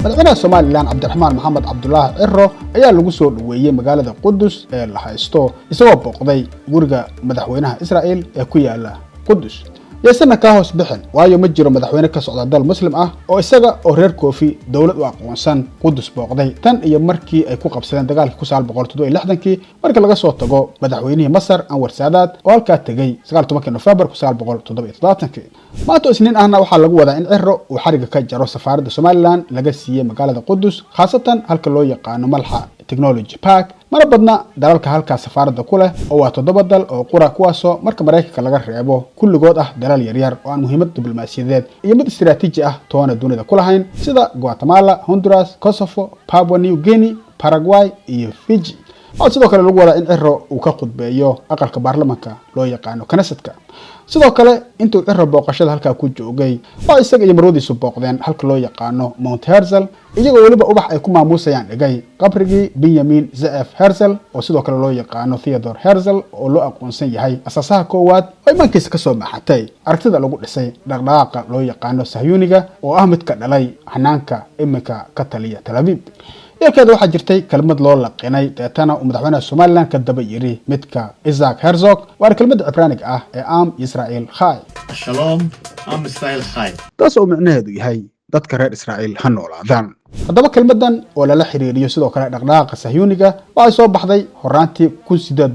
madaxweynaha Soomaaliland Cabdiraxmaan Maxamed Cabdullaahi Cirro ayaa lagu soo dhaweeyay magaalada Qudus ee la haysto isagoo booqday guriga madaxweynaha Israa'iil ee ku yaala Qudus. Yeesana ka hoos bixin waayo ma jiro madaxweyne ka socda dal muslim ah oo isaga oo reer koofi dawlad u aqoonsan Qudus booqday tan iyo markii ay ku qabsadeen dagaalkii 1967 markii laga soo tago madaxweynihii Masar Anwar Saadaat oo halka tagay 19 November 1977. maanta isniin ahna waxaa lagu wadaa in Cirro uu xariga ka jaro safaaradda Somaliland laga siiyay magaalada Qudus khaasatan halka loo yaqaan Malxa Technology Park mana badna dalalka halka safaaradda ku leh oo waa 7 dal oo qura kuwaasoo marka Mareykanka laga reebo kulligood ah dalal yaryar oo aan muhiimad diblomaasiyadeed iyo mid istiraatiiji ah toona dunida ku lahayn sida Guatemala, Honduras, Kosovo, Papua New Guinea, Paraguay iyo Fiji. sidoo kale lagu wadaa in Cirro uu ka khudbeeyo aqalka baarlamaanka loo yaqaan Knessetka. sidoo kale intuu Cirro booqashada halka ku joogay oo isaga iyo marwadiisu booqdeen halka loo yaqaan Mount Herzl iyagoo waliba ubax ay ku maamuusayaan dhigay qabrigii Benjamin Ze'ev Herzl oo sidoo kale loo yaqaan Theodor Herzl oo loo aqoonsan yahay asaasaha koowaad oo imaankiisa ka soo baxatay aragtida lagu dhisay dhaqdhaqaaqa loo yaqaan Sahyuuniga oo ah mid ka dhalay hanaanka imika ka taliya Tel Aviv. يلكاد waxaa jirtay kelmad loo laqinay deetana uu madaxweynaha Soomaaliland ka daba yiri midka Isaac Herzog waa kelmad Cibraaniga ah ee Am Israel Khay. Shalom, Am Israel Khay. taas oo macnaheedu yahay dadka reer Israa'iil ha noolaadaan. haddaba kelmadan oo lala xiriiriyo sidoo kale dhaqdhaqaaqa Sahyuuniga waxay soo baxday horaantii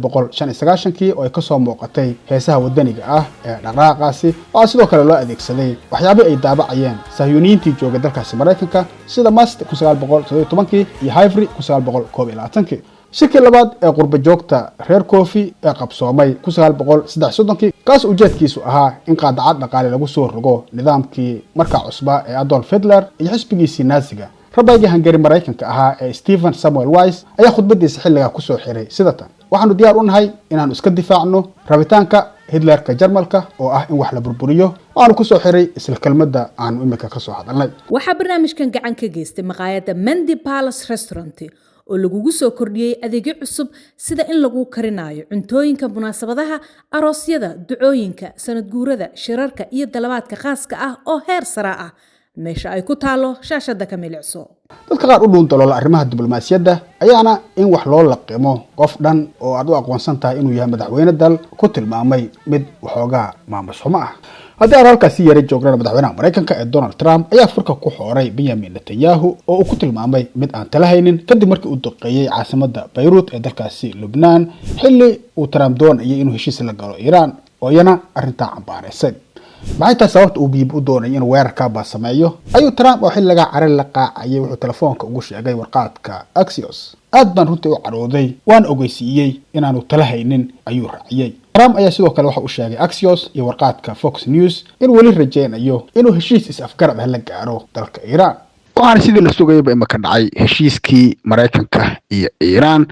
1895 oo ay ka soo muuqatay heesaha wadaniga ah ee dhaqdhaqaaqaasi oo sidoo kale loo adeegsaday waxyaabo ay daabacayeen Sahyuuniyiintii joogay dalkaasi Mareykanka sida Mast 1917 iyo Hivry 1921. shirkii labaad ee qurba joogta reer koofi ee qabsoomay 1933 kaas ujeedkiisu ahaa in qaadacad dhaqaale lagu soo rogo nidaamkii markaa cusba ee Adolf Hitler iyo xisbigiisii Naasiga. rabaygii Hungary Mareykanka ahaa ee Stephen Samuel Weiss ayaa khudbadiisa xilliga ku soo xiray sidatan: waxaanu diyaar u nahay inaanu iska difaacno rabitaanka Hitlerka Jarmalka oo ah in wax la burburiyo. waanu ku soo xiray isla kelmadda aanu imika ka soo hadalnay. waxaa barnaamijkan gacan ka geystay maqaayadda Mendy Palace Restaurant oo lagugu soo kordhiyay adeegyo cusub sida in lagu karinayo cuntooyinka munaasabadaha, aroosyada, ducooyinka, sanad guurada, shirarka iyo dalabaadka khaaska ah oo heer sare ah. meesha ay ku taalo shaashada ka milicso. dadka qaar u dhuun dalool arrimaha diblomaasiyadda ayaana in wax loo laqimo qof dhan oo aad u aqoonsan tahay inuu yahay madaxweyne dal ku tilmaamay mid waxoogaa maamusumo ah. haddii aan halkaasi yara joognana madaxweynaha Mareykanka ee Donald Trump ayaa furka ku xooray Benjamin Netanyahu oo uu ku tilmaamay mid aan talahaynin kadib markii uu duqeeyay caasimadda Beirut ee dalkaasi Lebanon xilli uu Trump doonayay inuu heshiis la galo Iran oo yana arrintaa cambaaraysay. maxay tahay sababta uu biib u doonay inuu weerarka ba sameeyo? ayuu Trump oo xilliga carar la qaacayay wuxuu telefoonka ugu sheegay warqadka Axios. aad baan runtii u carooday waan ogeysiiyay inaanu talahaynin ayuu raaciyay. Trump ayaa sidoo kale waxa uu sheegay Axios iyo warqadka Fox News in wali rajeynayo inuu heshiis is-afgarad ah la gaaro dalka Iran. waxaana sidii la sugayay imaka dhacay heshiiskii Mareykanka iyo Iran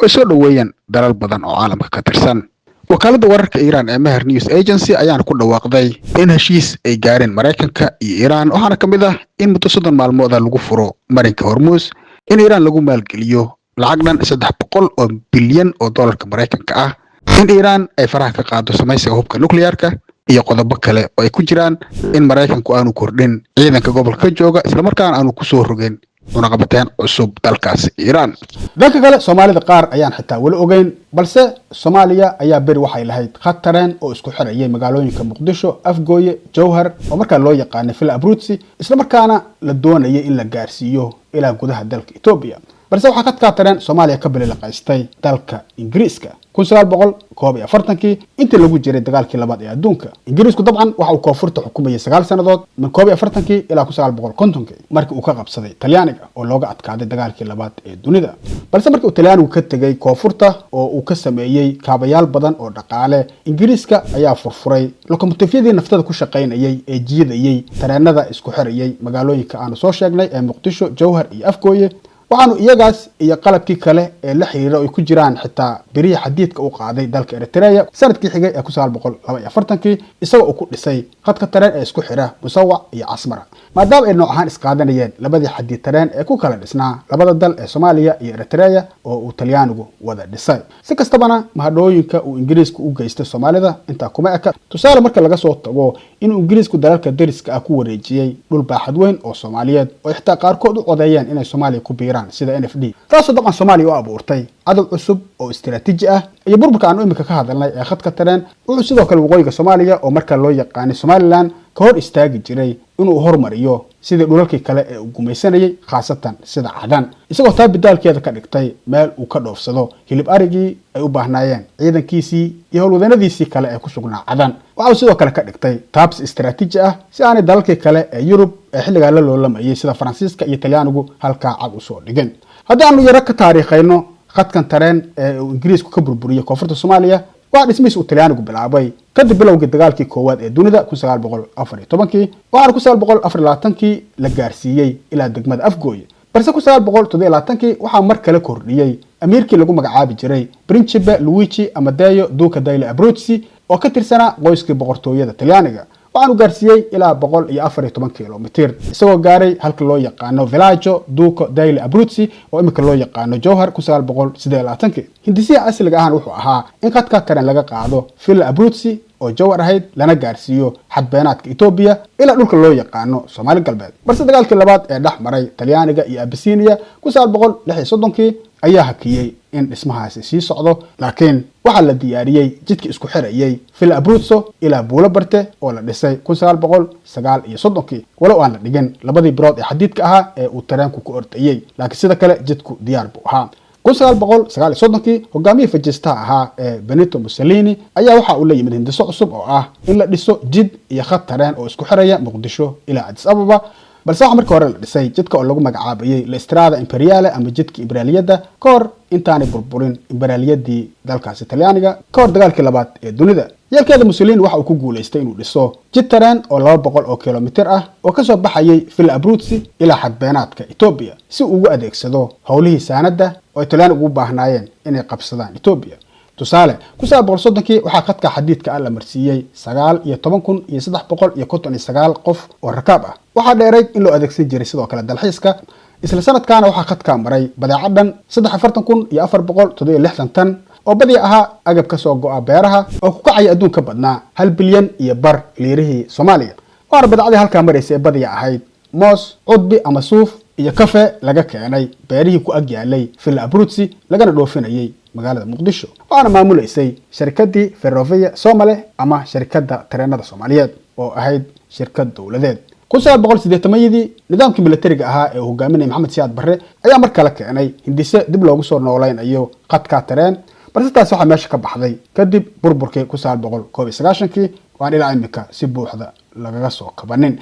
oo soo dhaweeyeen dalal badan oo caalamka ka tirsan. wakaaladda wararka Iran ee Mehr News Agency ayaana ku dhawaaqday in heshiis ay gaareen Mareykanka iyo Iran waxaana kamid ah in muddo 30 maalmood lagu furo marinka Hormuz, in Iran lagu maalgeliyo lacag dhan 300 bilyan oo dollarka Mareykanka ah, in Iran ay faraha ka qaado samaysiga hubka nukliyeerka iyo qodobo kale oo ay ku jiraan in Mareykanku aanu kordhin ciidanka gobolka jooga isla markaana aanu ku soo rogeen unaqabateen cusub dalkaas Iran. dalka kale Soomaalida qaar ayaan xitaa wali ogeyn balse Soomaaliya ayaa bari waxay lahayd khad tareen oo isku xirayay magaalooyinka Muqdisho, Afgooye, Jowhar oo markaa loo yaqaan Fila Abruzzi isla markaana la doonayay in la gaarsiiyo ilaa gudaha dalka Ethiopia. balse waxaa ka tareen Soomaaliya ka bilaqaystay dalka Ingiriiska 1941 intii lagu jiray dagaalkii labaad ee adduunka. Ingiriisku dabcan waxa uu koonfurta xukumayay 9 sanadood min 1941 ilaa 1950 markii uu ka qabsaday Talyaaniga oo looga adkaaday dagaalkii labaad ee dunida. balse markii uu Talyaanigu ka tagay koonfurta oo uu ka sameeyay kaabayaal badan oo dhaqaale, Ingiriiska ayaa furfuray lokomotifyadii naftada ku shaqeynayay ee jiidayay tareenada isku xirayay magaalooyinka aanu soo sheegnay ee Muqdisho, Jowhar iyo Afgooye. waxaanu iyagaas iyo qalabkii kale ee la xiriira ay ku jiraan xitaa biriya xadiidka uu qaaday dalka Eritrea sanadkii xigay ee 1942 isagoo uu ku dhisay khadka tareen ee isku xira Musawac iyo Asmara. maadaama ay nooc ahaan isqaadanayeen labadii xadiid tareen ee ku kala dhisnaa labada dal ee Soomaaliya iyo Eritrea oo uu Talyaanigu wada dhisay. si kastabana mahadhooyinka uu Ingiriisku u geystay Soomaalida inta kuma eka. tusaale marka laga soo tago inuu Ingiriisku dalalka dariska ah ku wareejiyay dhul baaxad weyn oo Soomaaliyeed oo xitaa qaarkood u codeeyeen inay Soomaaliya ku biiraan sida NFD taasoo dabcan Soomaaliya u abuurtay cadow cusub oo istiraatiiji ah iyo burburka aan imika ka hadalnay ee khadka tareen wuxuu sidoo kale waqooyiga Soomaaliya oo marka loo yaqaan Somaliland ka hor istaagi jiray inuu hormariyo sidii dhulalkii kale ee uu gumaysanayay khaasatan sida Cadan isagoo taa bidaalkeeda ka dhigtay meel uu ka dhoofsado hilib arigii ay u baahnaayeen ciidankiisii iyo howlwadanadiisii kale ee ku sugnaa Cadan waxa sidoo kale ka dhigtay taabs istiraatiiji ah si aanay dalalkii kale ee Yurub ee xilligaa la loolamayay sida Faransiiska iyo Talyaanigu halkaa cad u soo dhigeen haddii aanu yara ka taariikhayno khadkan tareen ee uu Ingiriisku ka burburiyay koonfurta Soomaaliya waa dhismihiisa uu Talyaanigu bilaabay kadib bilowgii dagaalkii koowaad ee dunida 1914 waxaana 1924 la gaarsiiyey ilaa degmada Afgooye balse 1927 waxaa mar kale kordhiyey amiirkii lagu magacaabi jiray Principe Luigi Amadeo Duca degli Abruzzi oo ka tirsanaa qoyskii boqortooyada Talyaaniga waxaanu gaarsiiyey ilaa 114 kilomitir isagoo gaaray halka loo yaqaano Villaggio Duca degli Abruzzi oo imika loo yaqaano Jowhar 1928 hindisiha asliga ahaan wuxuu ahaa in khadka tareen laga qaado Villa Abruzzi oo Jowhar ahayd lana gaarsiiyo xadbeenaadka Ethiopia ilaa dhulka loo yaqaano Soomaali galbeed balse dagaalkii labaad ee dhex maray Talyaaniga iyo Abyssinia 1936 ayaa hakiyay in dhismahaasi sii socdo laakiin waxaa la diyaariyay jidkii isku xirayay Villa Abruzzo ilaa Buulo Barte oo la dhisay 1939 walow aan la dhigin labadii birood ee xadiidka ahaa ee uu tareenku ku ordayay laakiin sida kale jidku diyaar buu ahaa 1939 hogaamiyihii fajistaha ahaa ee Benito Mussolini ayaa waxa uu la yimid hindiso cusub oo ah in la dhiso jid iyo khad tareen oo isku xiraya Muqdisho ilaa Addis Ababa balse waxa markii hore la dhisay jidka oo lagu magacaabayay La Strada Imperiale ama jidka Imperialiyada ka hor intaanay burburin Imperialiyadii dalkaasi Talyaaniga ka hor dagaalkii labaad ee dunida yeelkeeda Mussolini waxa uu ku guuleystay inuu dhiso jid tareen oo 200 oo kilomitir ah oo ka soo baxayay Villa Abruzzi ilaa xadbeenaadka Ethiopia si uu ugu adeegsado howlihii saanada oo ay Talyaanigu u baahnaayeen inay qabsadaan Ethiopia tusaale 1930 waxaa khadka xadiidka ah la marsiiyay 19,359 qof oo rakaab ah waxaa dheerayd in loo adeegsan jiray sidoo kale dalxiiska isla sanadkaana waxaa khadka maray badeecadan 43,467 tan oo badi ahaa agab ka soo go'a beeraha oo ku kacay adduunka badnaa 1 bilyan iyo bar liirihii Soomaaliya waana badeecadii halka maraysa ee badi ahayd moos cudbi ama suuf iyo kafe laga keenay beerihii ku ag yaalay Villa Abruzzi lagana dhoofinayay magaalada Muqdisho waxaana maamuleysay shirkadii Ferrovia Somalia ama shirkadda tareenada Soomaaliyeed oo ahayd shirkad dawladeed 1980 nidaamkii militariga ahaa ee hogaaminayay Maxamed Siyaad Barre ayaa mar kale keenay hindise dib loogu soo nooleynayo khadka tareen balse taas waxa meesha ka baxday kadib burburkii 1991 waan ilaa imika si buuxda lagaga soo kabanin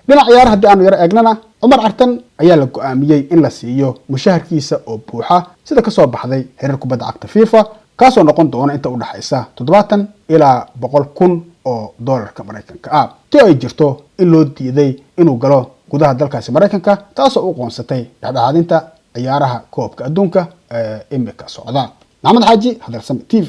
dhinaca ciyaaraha haddii aanu yara eegnana Cumar Cartan ayaa la go'aamiyay in la siiyo mushaharkiisa oo buuxa sida ka soo baxday xiriir kubadda cagta FIFA kaasoo noqon doona inta u dhaxaysa 70 ilaa 100,000 oo dollarka Mareykanka ah tii ay jirto in loo diiday inuu galo gudaha dalkaasi Mareykanka taasoo u qoonsatay dhexdhexaadinta ciyaaraha koobka adduunka ee imika socda Maxamed Xaaji Hadalsame TV